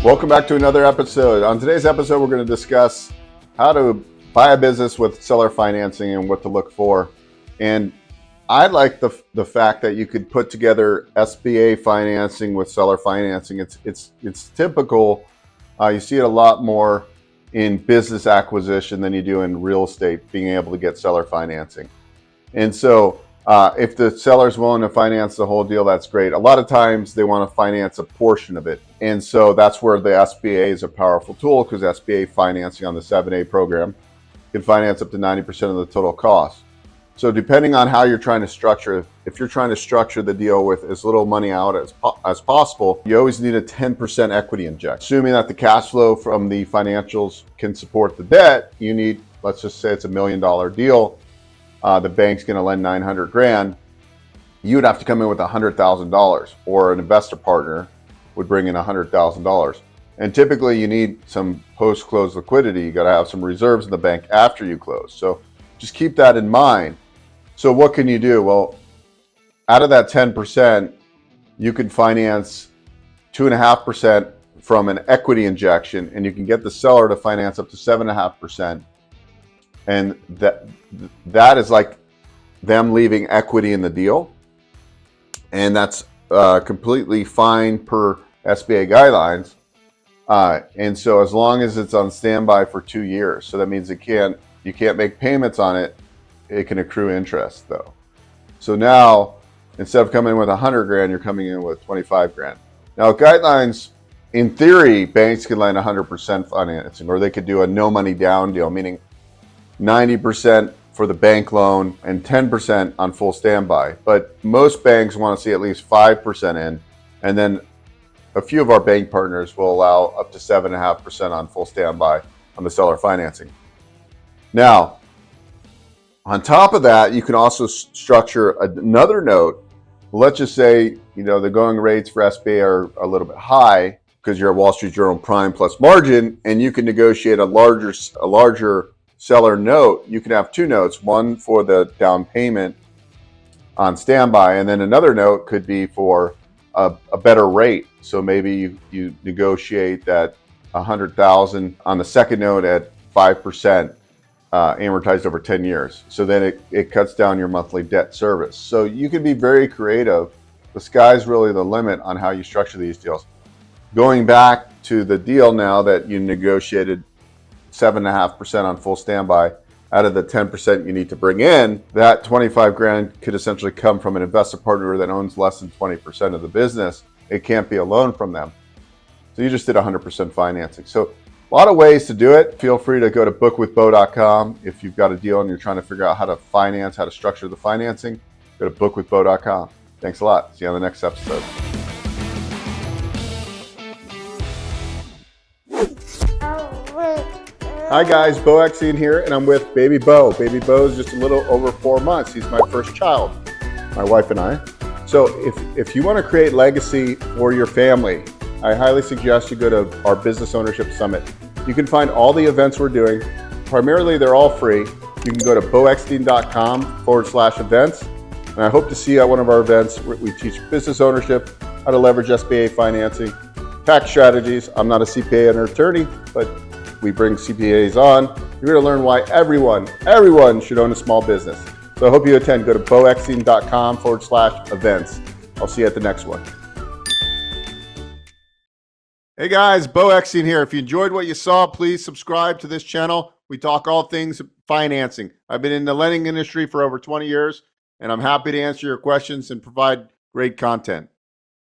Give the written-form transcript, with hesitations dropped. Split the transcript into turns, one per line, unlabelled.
Welcome back to another episode. On today's episode, we're going to discuss how to buy a business with seller financing and what to look for. And I like the fact that you could put together SBA financing with seller financing. It's typical. You see it a lot more in business acquisition than you do in real estate, being able to get seller financing. And so if the seller's willing to finance the whole deal, that's great. A lot of times they want to finance a portion of it. And so that's where the SBA is a powerful tool, because SBA financing on the 7A program can finance up to 90% of the total cost. So depending on how you're trying to structure, if you're trying to structure the deal with as little money out as possible, you always need a 10% equity injection. Assuming that the cash flow from the financials can support the debt, you need, let's just say it's $1 million deal. The bank's going to lend $900,000. You would have to come in with $100,000, or an investor partner would bring in $100,000. And typically you need some post-close liquidity. You got to have some reserves in the bank after you close. So just keep that in mind. So what can you do? Well, out of that 10%, you can finance 2.5% from an equity injection, and you can get the seller to finance up to 7.5%. And that is like them leaving equity in the deal. And that's completely fine per SBA guidelines. And so as long as it's on standby for 2 years, so that means you can't make payments on it. It can accrue interest though. So now, instead of coming in with $100,000, you're coming in with $25,000. Now guidelines, in theory, banks can lend 100% financing, or they could do a no money down deal, meaning 90% for the bank loan and 10% on full standby. But most banks want to see at least 5% in, and then a few of our bank partners will allow up to 7.5% on full standby on the seller financing. Now, on top of that, you can also structure another note. Let's just say, the going rates for SBA are a little bit high because you're at Wall Street Journal Prime plus margin, and you can negotiate a larger seller note. You can have two notes, one for the down payment on standby, and then another note could be for a better rate. So maybe you negotiate that $100,000 on the second note at 5%, amortized over 10 years. So then it cuts down your monthly debt service. So you can be very creative. The sky's really the limit on how you structure these deals. Going back to the deal now that you negotiated 7.5% on full standby, out of the 10% you need to bring in, that $25,000 could essentially come from an investor partner that owns less than 20% of the business. It can't be a loan from them. So you just did 100% financing. So a lot of ways to do it. Feel free to go to bookwithbo.com. If you've got a deal and you're trying to figure out how to finance, how to structure the financing, go to bookwithbo.com. Thanks a lot. See you on the next episode. Hi guys, Bo Exine here, and I'm with Baby Bo. Baby Bo is just a little over 4 months. He's my first child, my wife and I. So if you want to create legacy for your family, I highly suggest you go to our Business Ownership Summit. You can find all the events we're doing. Primarily, they're all free. You can go to boexine.com/events. And I hope to see you at one of our events where we teach business ownership, how to leverage SBA financing, tax strategies. I'm not a CPA or attorney, but we bring CPAs on. You're going to learn why everyone should own a small business. So I hope you attend. Go to boexine.com/events. I'll see you at the next one. Hey guys, Bo Exine here. If you enjoyed what you saw, please subscribe to this channel. We talk all things financing. I've been in the lending industry for over 20 years, and I'm happy to answer your questions and provide great content.